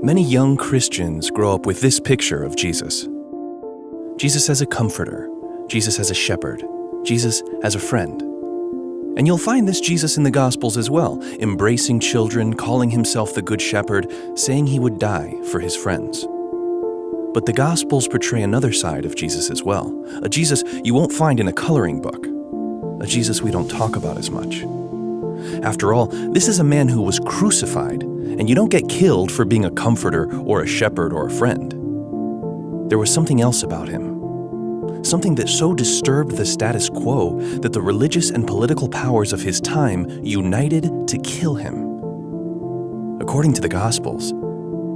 Many young Christians grow up with this picture of Jesus. Jesus as a comforter, Jesus as a shepherd, Jesus as a friend. And you'll find this Jesus in the Gospels as well, embracing children, calling himself the Good Shepherd, saying he would die for his friends. But the Gospels portray another side of Jesus as well, a Jesus you won't find in a coloring book, a Jesus we don't talk about as much. After all, this is a man who was crucified, and you don't get killed for being a comforter or a shepherd or a friend. There was something else about him, something that so disturbed the status quo that the religious and political powers of his time united to kill him. According to the Gospels,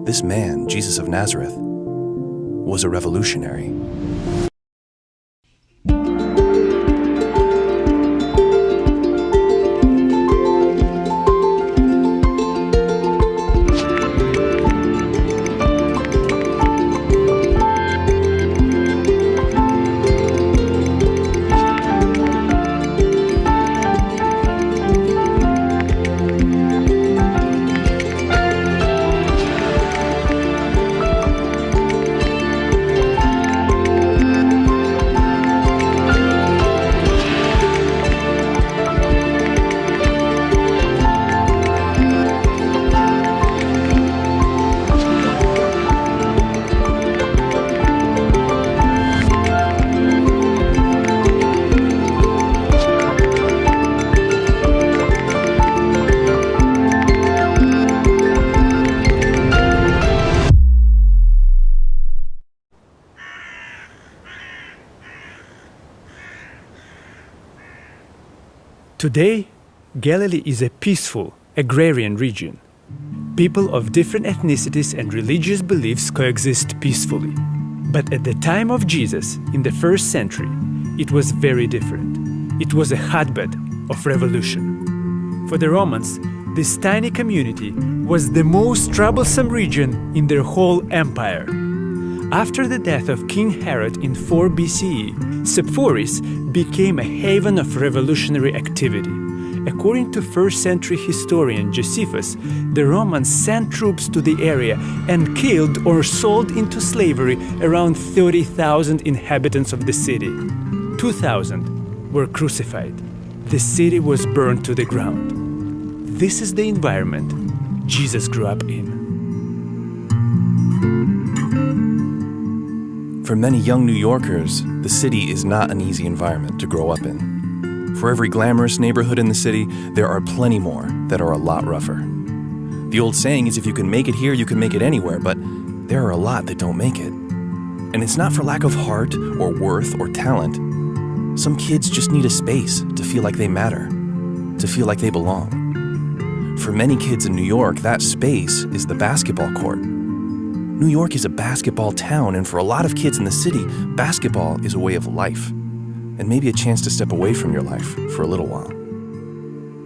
this man, Jesus of Nazareth, was a revolutionary. Today, Galilee is a peaceful, agrarian region. People of different ethnicities and religious beliefs coexist peacefully. But at the time of Jesus, in the first century, it was very different. It was a hotbed of revolution. For the Romans, this tiny community was the most troublesome region in their whole empire. After the death of King Herod in 4 BCE, Sepphoris became a haven of revolutionary activity. According to first-century historian Josephus, the Romans sent troops to the area and killed or sold into slavery around 30,000 inhabitants of the city. 2,000 were crucified. The city was burned to the ground. This is the environment Jesus grew up in. For many young New Yorkers, the city is not an easy environment to grow up in. For every glamorous neighborhood in the city, there are plenty more that are a lot rougher. The old saying is if you can make it here, you can make it anywhere, but there are a lot that don't make it. And it's not for lack of heart or worth or talent. Some kids just need a space to feel like they matter, to feel like they belong. For many kids in New York, that space is the basketball court. New York is a basketball town, and for a lot of kids in the city, basketball is a way of life, and maybe a chance to step away from your life for a little while.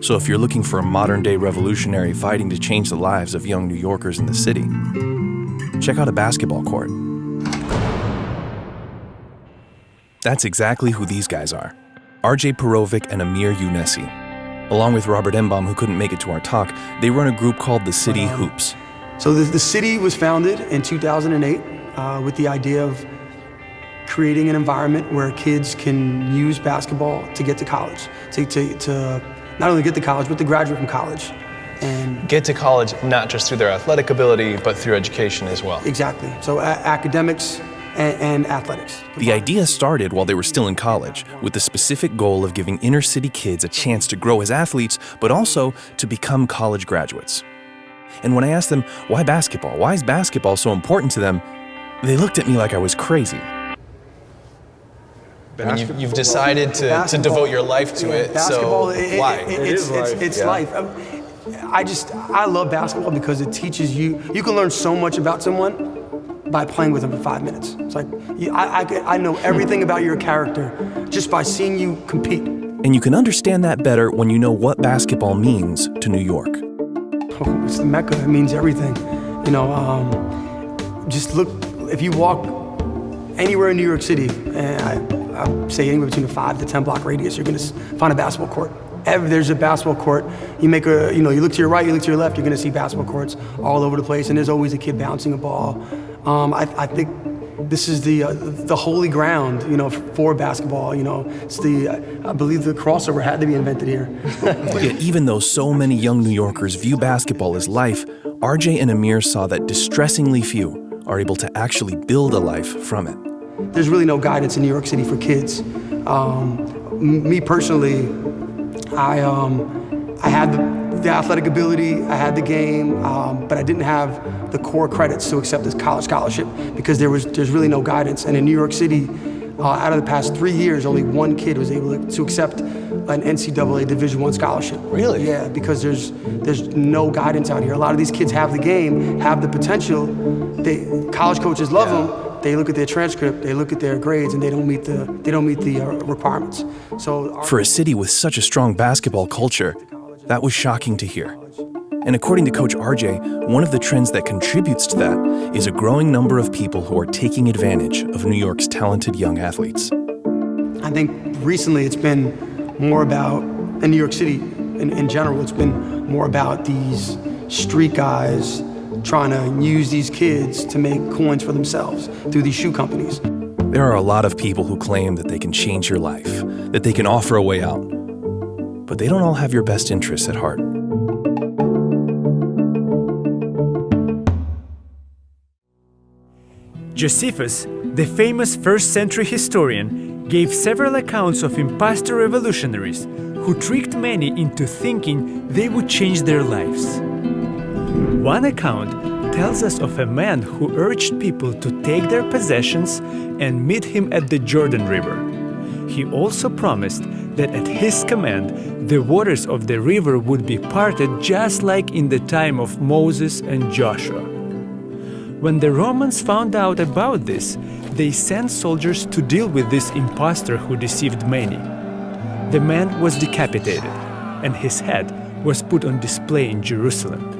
So if you're looking for a modern-day revolutionary fighting to change the lives of young New Yorkers in the city, check out a basketball court. That's exactly who these guys are. RJ Perovic and Amir Younesi. Along with Robert Embaum, who couldn't make it to our talk, they run a group called the City Hoops. So the city was founded in 2008 with the idea of creating an environment where kids can use basketball to get to college, to not only get to college, but to graduate from college. And get to college not just through their athletic ability, but through education as well. Exactly. So academics and athletics. The idea started while they were still in college, with the specific goal of giving inner city kids a chance to grow as athletes, but also to become college graduates. And when I asked them, why basketball? Why is basketball so important to them? They looked at me like I was crazy. I mean, you've decided to devote your life to it, so why? It's life. I love basketball because it teaches you can learn so much about someone by playing with them for 5 minutes. It's like, I know everything about your character just by seeing you compete. And you can understand that better when you know what basketball means to New York. Oh, it's the Mecca, it means everything. You know, just look, if you walk anywhere in New York City, I say anywhere between a 5 to 10 block radius, you're gonna find a basketball court. There's a basketball court. You look to your right, you look to your left, you're gonna see basketball courts all over the place, and there's always a kid bouncing a ball. I think this is the holy ground, for basketball. It's I believe the crossover had to be invented here. Yet even though so many young New Yorkers view basketball as life, RJ and Amir saw that distressingly few are able to actually build a life from it. There's really no guidance in New York City for kids. Me personally, I had the athletic ability, I had the game, but I didn't have the core credits to accept this college scholarship because there's really no guidance. And in New York City, out of the past 3 years, only one kid was able to accept an NCAA Division I scholarship. Really? Yeah, because there's no guidance out here. A lot of these kids have the game, have the potential. College coaches love them. They look at their transcript, they look at their grades, and they don't meet the requirements. So for a city with such a strong basketball culture, that was shocking to hear. And according to Coach RJ, one of the trends that contributes to that is a growing number of people who are taking advantage of New York's talented young athletes. I think recently it's been more about, in New York City in general, it's been more about these street guys trying to use these kids to make coins for themselves through these shoe companies. There are a lot of people who claim that they can change your life, that they can offer a way out. But they don't all have your best interests at heart. Josephus, the famous first-century historian, gave several accounts of impostor revolutionaries who tricked many into thinking they would change their lives. One account tells us of a man who urged people to take their possessions and meet him at the Jordan River. He also promised that at his command, the waters of the river would be parted just like in the time of Moses and Joshua. When the Romans found out about this, they sent soldiers to deal with this impostor who deceived many. The man was decapitated, and his head was put on display in Jerusalem.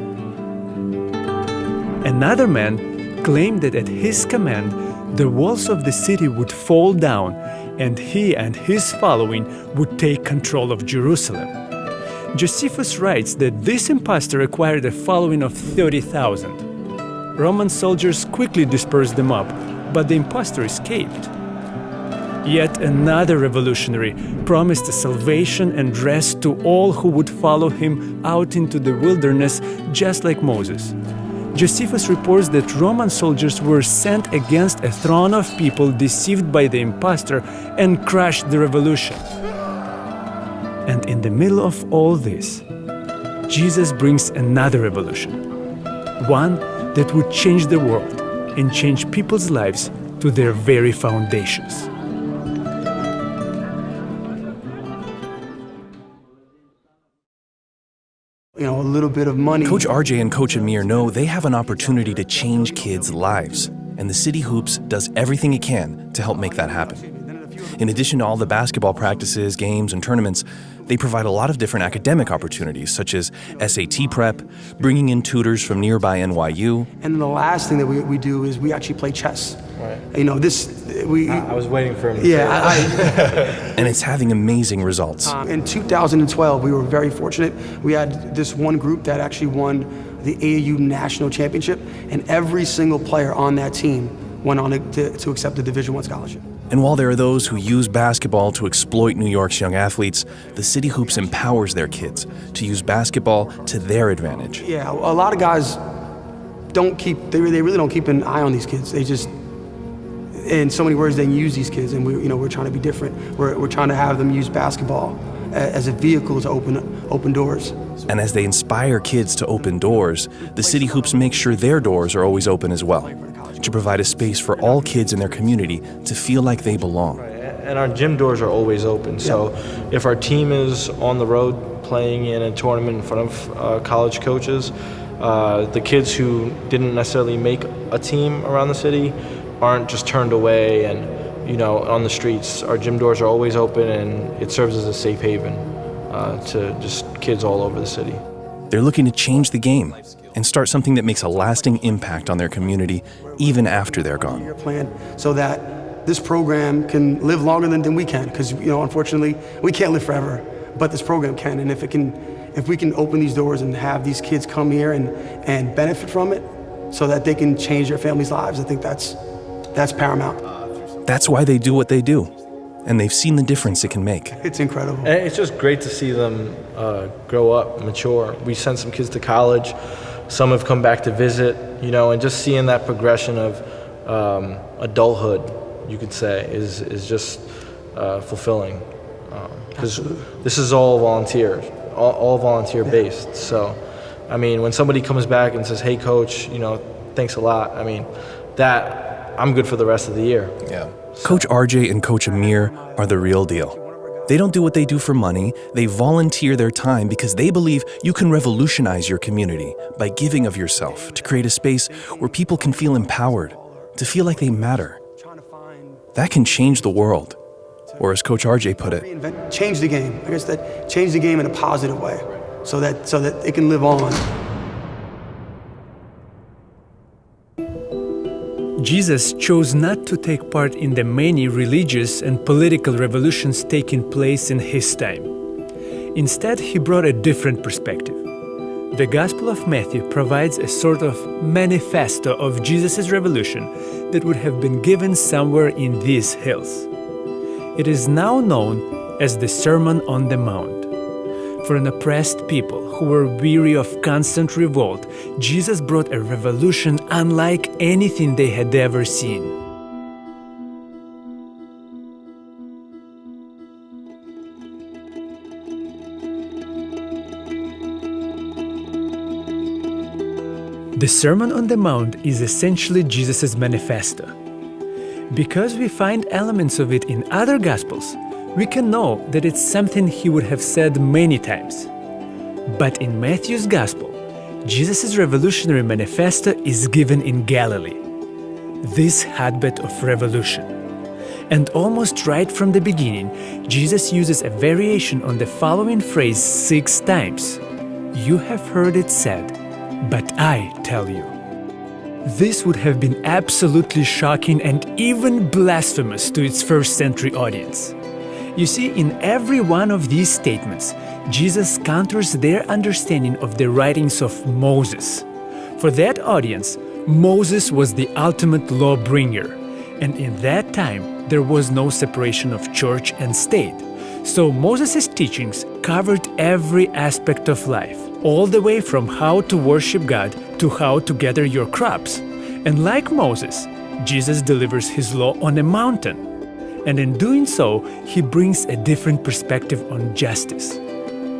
Another man claimed that at his command, the walls of the city would fall down, and he and his following would take control of Jerusalem. Josephus writes that this impostor acquired a following of 30,000. Roman soldiers quickly dispersed them up, but the impostor escaped. Yet another revolutionary promised salvation and rest to all who would follow him out into the wilderness, just like Moses. Josephus reports that Roman soldiers were sent against a throng of people deceived by the impostor and crushed the revolution. And in the middle of all this, Jesus brings another revolution, one that would change the world and change people's lives to their very foundations. A little bit of money. Coach RJ and Coach Amir know they have an opportunity to change kids' lives, and the City Hoops does everything it can to help make that happen. In addition to all the basketball practices, games, and tournaments, they provide a lot of different academic opportunities, such as SAT prep, bringing in tutors from nearby NYU. And then the last thing that we do is we actually play chess. Right. I was waiting for him to And it's having amazing results. In 2012, we were very fortunate. We had this one group that actually won the AAU National Championship, and every single player on that team went on to accept the Division I scholarship. And while there are those who use basketball to exploit New York's young athletes, the City Hoops empowers their kids to use basketball to their advantage. Yeah, a lot of guys they really don't keep an eye on these kids. They just, in so many words, they use these kids, and we're trying to be different. We're trying to have them use basketball as a vehicle to open doors. And as they inspire kids to open doors, the City Hoops make sure their doors are always open as well, to provide a space for all kids in their community to feel like they belong. And our gym doors are always open, so if our team is on the road playing in a tournament in front of college coaches, the kids who didn't necessarily make a team around the city aren't just turned away and on the streets. Our gym doors are always open, and it serves as a safe haven to just kids all over the city. They're looking to change the game and start something that makes a lasting impact on their community even after they're gone. Your plan so that this program can live longer than we can, because unfortunately we can't live forever, but this program can. And if we can open these doors and have these kids come here and benefit from it so that they can change their families' lives, I think that's paramount. That's why they do what they do, and they've seen the difference it can make. It's incredible. And it's just great to see them grow up, mature. We sent some kids to college. Some have come back to visit, and just seeing that progression of adulthood, you could say, is just fulfilling. Because this is all volunteer, all volunteer based. So, when somebody comes back and says, "Hey, coach, thanks a lot," that I'm good for the rest of the year. Yeah. Coach RJ and Coach Amir are the real deal. They don't do what they do for money. They volunteer their time because they believe you can revolutionize your community by giving of yourself to create a space where people can feel empowered, to feel like they matter. That can change the world. Or as Coach RJ put it, change the game. I guess that change the game in a positive way so that it can live on. Jesus chose not to take part in the many religious and political revolutions taking place in his time. Instead, he brought a different perspective. The Gospel of Matthew provides a sort of manifesto of Jesus' revolution that would have been given somewhere in these hills. It is now known as the Sermon on the Mount. For an oppressed people who were weary of constant revolt, Jesus brought a revolution unlike anything they had ever seen. The Sermon on the Mount is essentially Jesus' manifesto. Because we find elements of it in other Gospels, we can know that it's something he would have said many times. But in Matthew's Gospel, Jesus' revolutionary manifesto is given in Galilee, this hotbed of revolution. And almost right from the beginning, Jesus uses a variation on the following phrase 6 times. You have heard it said, but I tell you. This would have been absolutely shocking and even blasphemous to its first-century audience. You see, in every one of these statements, Jesus counters their understanding of the writings of Moses. For that audience, Moses was the ultimate lawbringer, and in that time, there was no separation of church and state. So Moses' teachings covered every aspect of life, all the way from how to worship God to how to gather your crops. And like Moses, Jesus delivers his law on a mountain. And in doing so, he brings a different perspective on justice.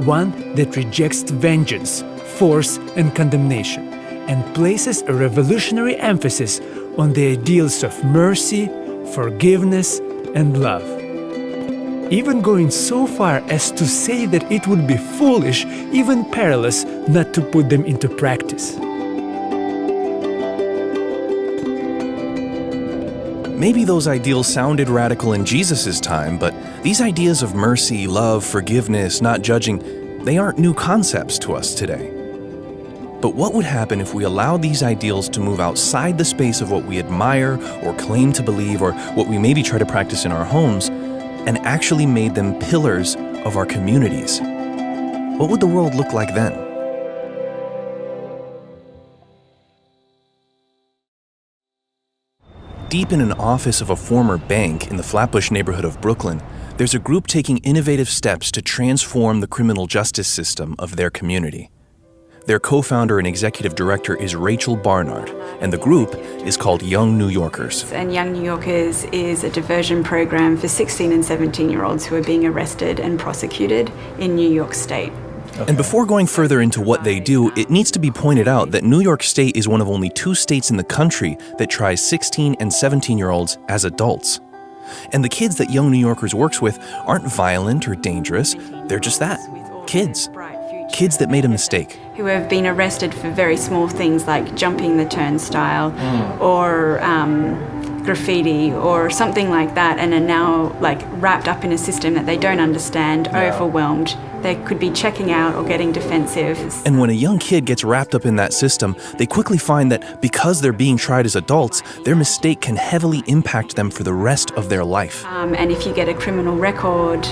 One that rejects vengeance, force, and condemnation, and places a revolutionary emphasis on the ideals of mercy, forgiveness, and love. Even going so far as to say that it would be foolish, even perilous, not to put them into practice. maybe those ideals sounded radical in Jesus' time, but these ideas of mercy, love, forgiveness, not judging, they aren't new concepts to us today. But what would happen if we allowed these ideals to move outside the space of what we admire or claim to believe or what we maybe try to practice in our homes and actually made them pillars of our communities? What would the world look like then? Deep in an office of a former bank in the Flatbush neighborhood of Brooklyn, there's a group taking innovative steps to transform the criminal justice system of their community. Their co-founder and executive director is Rachel Barnard, and the group is called Young New Yorkers. And Young New Yorkers is a diversion program for 16 and 17-year-olds who are being arrested and prosecuted in New York State. And before going further into what they do, it needs to be pointed out that New York State is one of only 2 states in the country that tries 16 and 17-year-olds as adults. And the kids that Young New Yorkers works with aren't violent or dangerous, they're just that, kids. Kids that made a mistake. Who have been arrested for very small things like jumping the turnstile or graffiti or something like that and are now like wrapped up in a system that they don't understand, overwhelmed. They could be checking out or getting defensive. And when a young kid gets wrapped up in that system, they quickly find that because they're being tried as adults, their mistake can heavily impact them for the rest of their life. And if you get a criminal record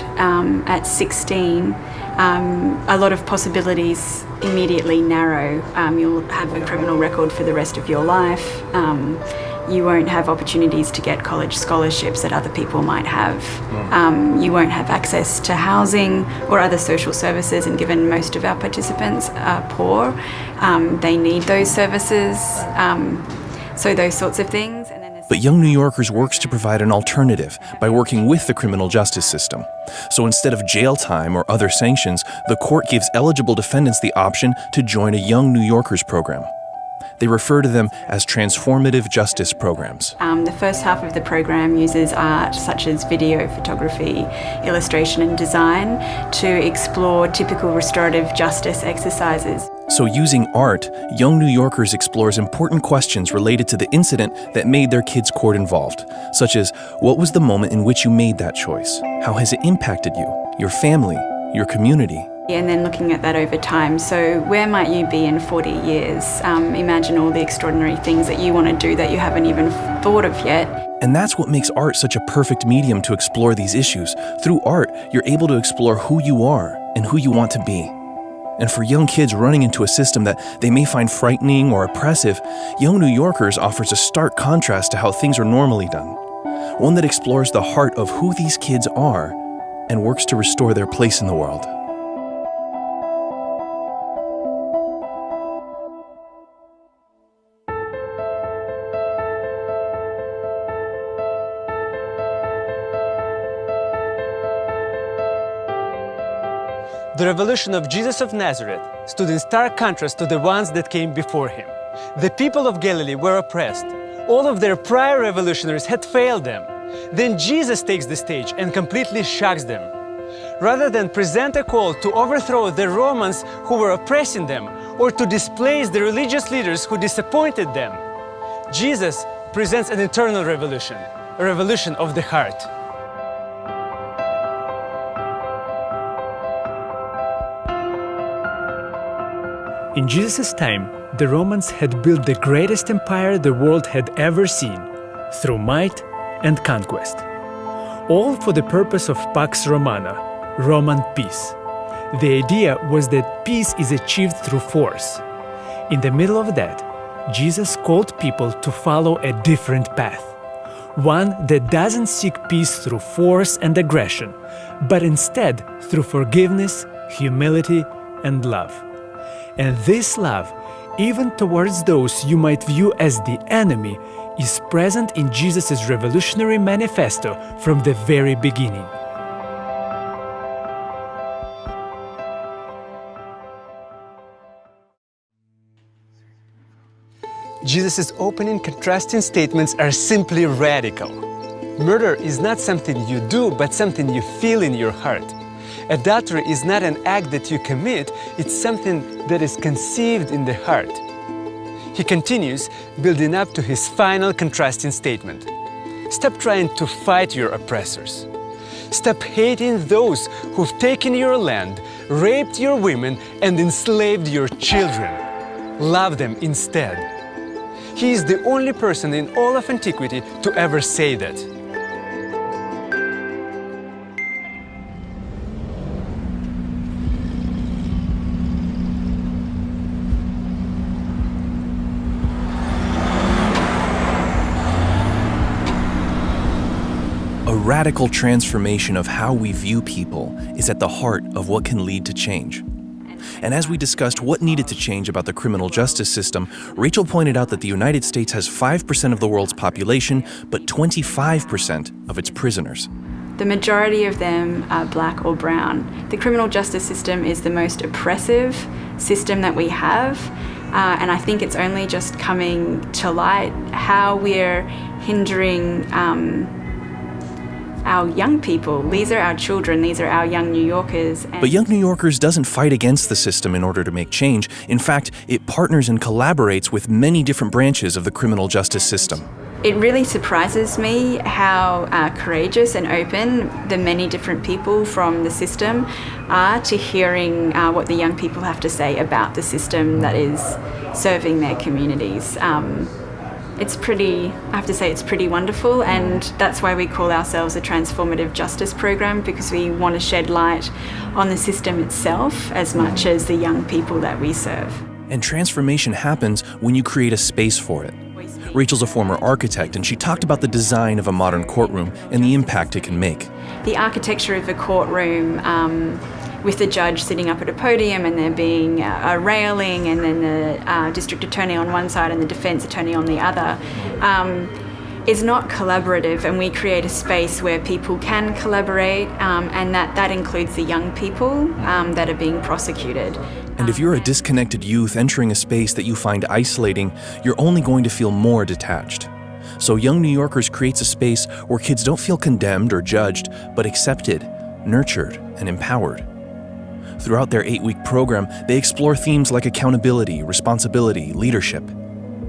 at 16, a lot of possibilities immediately narrow. You'll have a criminal record for the rest of your life. You won't have opportunities to get college scholarships that other people might have. You won't have access to housing or other social services, and given most of our participants are poor, they need those services, so those sorts of things. And then But Young New Yorkers works to provide an alternative by working with the criminal justice system. So instead of jail time or other sanctions, the court gives eligible defendants the option to join a Young New Yorkers program. They refer to them as transformative justice programs. The first half of the program uses art such as video, photography, illustration and design to explore typical restorative justice exercises. So using art, Young New Yorkers explores important questions related to the incident that made their kids' court involved, such as, what was the moment in which you made that choice? How has it impacted you, your family, your community? And then looking at that over time. So where might you be in 40 years? Imagine all the extraordinary things that you want to do that you haven't even thought of yet. And that's what makes art such a perfect medium to explore these issues. Through art, you're able to explore who you are and who you want to be. And for young kids running into a system that they may find frightening or oppressive, Young New Yorkers offers a stark contrast to how things are normally done. One that explores the heart of who these kids are and works to restore their place in the world. The revolution of Jesus of Nazareth stood in stark contrast to the ones that came before him. The people of Galilee were oppressed. All of their prior revolutionaries had failed them. Then Jesus takes the stage and completely shocks them. Rather than present a call to overthrow the Romans who were oppressing them or to displace the religious leaders who disappointed them, Jesus presents an eternal revolution, a revolution of the heart. In Jesus' time, the Romans had built the greatest empire the world had ever seen, through might and conquest. All for the purpose of Pax Romana, Roman peace. The idea was that peace is achieved through force. In the middle of that, Jesus called people to follow a different path. One that doesn't seek peace through force and aggression, but instead through forgiveness, humility, and love. And this love, even towards those you might view as the enemy, is present in Jesus' revolutionary manifesto from the very beginning. Jesus' opening contrasting statements are simply radical. Murder is not something you do, but something you feel in your heart. Adultery is not an act that you commit, it's something that is conceived in the heart. He continues, building up to his final contrasting statement. Stop trying to fight your oppressors. Stop hating those who've taken your land, raped your women, and enslaved your children. Love them instead. He is the only person in all of antiquity to ever say that. A radical transformation of how we view people is at the heart of what can lead to change. And as we discussed what needed to change about the criminal justice system, Rachel pointed out that the United States has 5% of the world's population, but 25% of its prisoners. The majority of them are black or brown. The criminal justice system is the most oppressive system that we have, and I think it's only just coming to light how we're hindering our young people. These are our children, these are our young New Yorkers. But Young New Yorkers doesn't fight against the system in order to make change. In fact, it partners and collaborates with many different branches of the criminal justice system. It really surprises me how courageous and open the many different people from the system are to hearing what the young people have to say about the system that is serving their communities. I have to say it's pretty wonderful, and that's why we call ourselves a transformative justice program, because we want to shed light on the system itself as much as the young people that we serve. And transformation happens when you create a space for it. Rachel's a former architect, and she talked about the design of a modern courtroom and the impact it can make. The architecture of a courtroom, with the judge sitting up at a podium and there being a railing and then the district attorney on one side and the defence attorney on the other, is not collaborative, and we create a space where people can collaborate, and that includes the young people that are being prosecuted. And if you're a disconnected youth entering a space that you find isolating, you're only going to feel more detached. So Young New Yorkers creates a space where kids don't feel condemned or judged, but accepted, nurtured, and empowered. Throughout their 8-week program, they explore themes like accountability, responsibility, leadership.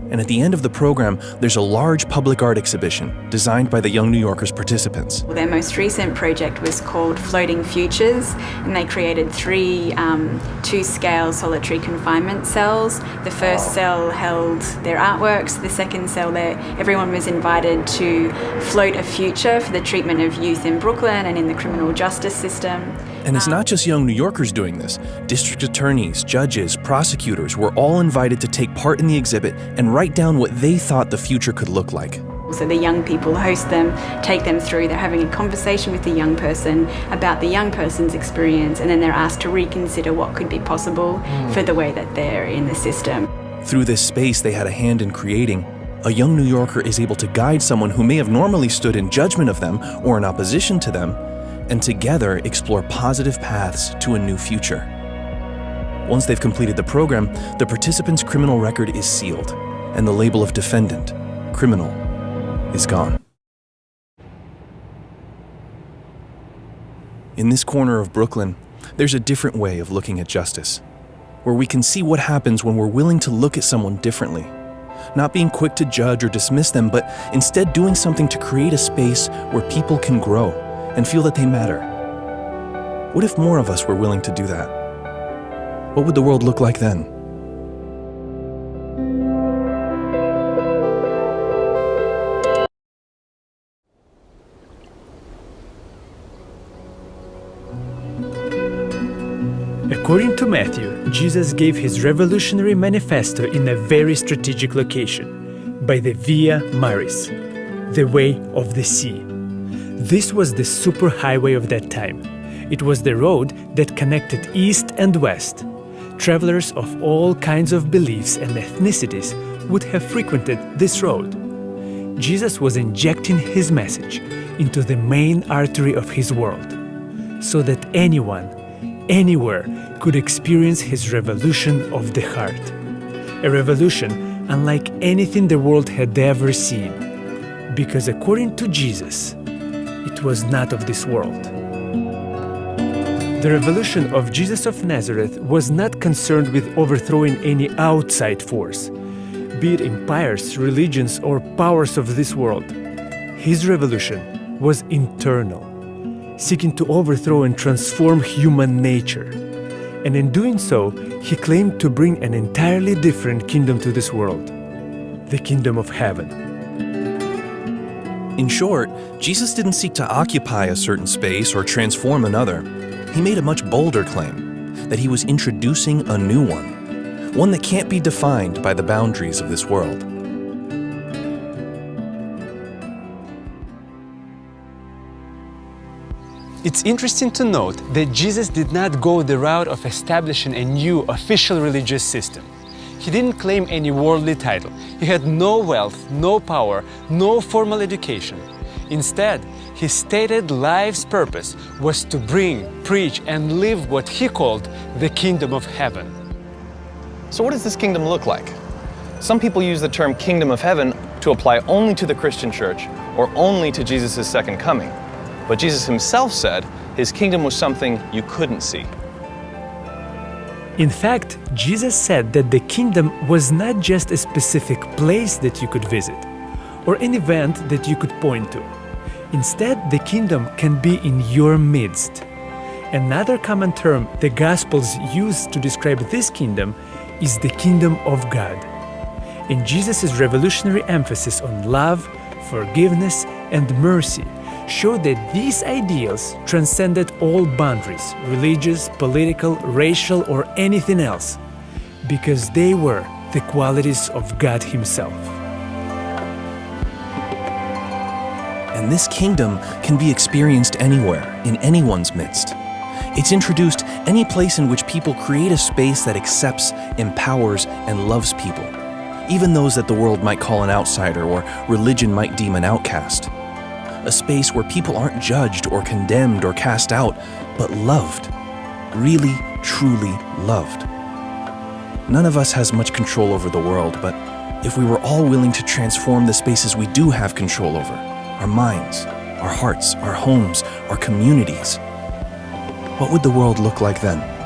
And at the end of the program, there's a large public art exhibition designed by the Young New Yorkers participants. Their most recent project was called Floating Futures, and they created 3 2-scale solitary confinement cells. The first cell held their artworks. The second cell, everyone was invited to float a future for the treatment of youth in Brooklyn and in the criminal justice system. And it's not just Young New Yorkers doing this. District attorneys, judges, prosecutors were all invited to take part in the exhibit and write down what they thought the future could look like. So the young people host them, take them through, they're having a conversation with the young person about the young person's experience, and then they're asked to reconsider what could be possible for the way that they're in the system. Through this space they had a hand in creating, a Young New Yorker is able to guide someone who may have normally stood in judgment of them or in opposition to them, and together explore positive paths to a new future. Once they've completed the program, the participant's criminal record is sealed, and the label of defendant, criminal, is gone. In this corner of Brooklyn, there's a different way of looking at justice, where we can see what happens when we're willing to look at someone differently, not being quick to judge or dismiss them, but instead doing something to create a space where people can grow and feel that they matter. What if more of us were willing to do that? What would the world look like then? According to Matthew, Jesus gave his revolutionary manifesto in a very strategic location, by the Via Maris, the way of the sea. This was the superhighway of that time. It was the road that connected east and west. Travelers of all kinds of beliefs and ethnicities would have frequented this road. Jesus was injecting his message into the main artery of his world, so that anyone, anywhere, could experience his revolution of the heart. A revolution unlike anything the world had ever seen, because according to Jesus, it was not of this world. The revolution of Jesus of Nazareth was not concerned with overthrowing any outside force, be it empires, religions, or powers of this world. His revolution was internal, seeking to overthrow and transform human nature. And in doing so, he claimed to bring an entirely different kingdom to this world, the kingdom of heaven. In short, Jesus didn't seek to occupy a certain space or transform another. He made a much bolder claim, that he was introducing a new one that can't be defined by the boundaries of this world. It's interesting to note that Jesus did not go the route of establishing a new official religious system. He didn't claim any worldly title. He had no wealth, no power, no formal education. Instead, his stated life's purpose was to bring, preach, and live what he called the kingdom of heaven. So what does this kingdom look like? Some people use the term kingdom of heaven to apply only to the Christian church or only to Jesus' second coming. But Jesus himself said his kingdom was something you couldn't see. In fact, Jesus said that the kingdom was not just a specific place that you could visit, or an event that you could point to. Instead, the kingdom can be in your midst. Another common term the Gospels use to describe this kingdom is the kingdom of God. And Jesus' revolutionary emphasis on love, forgiveness, and mercy showed that these ideals transcended all boundaries, religious, political, racial, or anything else, because they were the qualities of God Himself. And this kingdom can be experienced anywhere, in anyone's midst. It's introduced any place in which people create a space that accepts, empowers, and loves people, even those that the world might call an outsider or religion might deem an outcast. A space where people aren't judged or condemned or cast out, but loved. Really, truly loved. None of us has much control over the world, but if we were all willing to transform the spaces we do have control over, our minds, our hearts, our homes, our communities, what would the world look like then?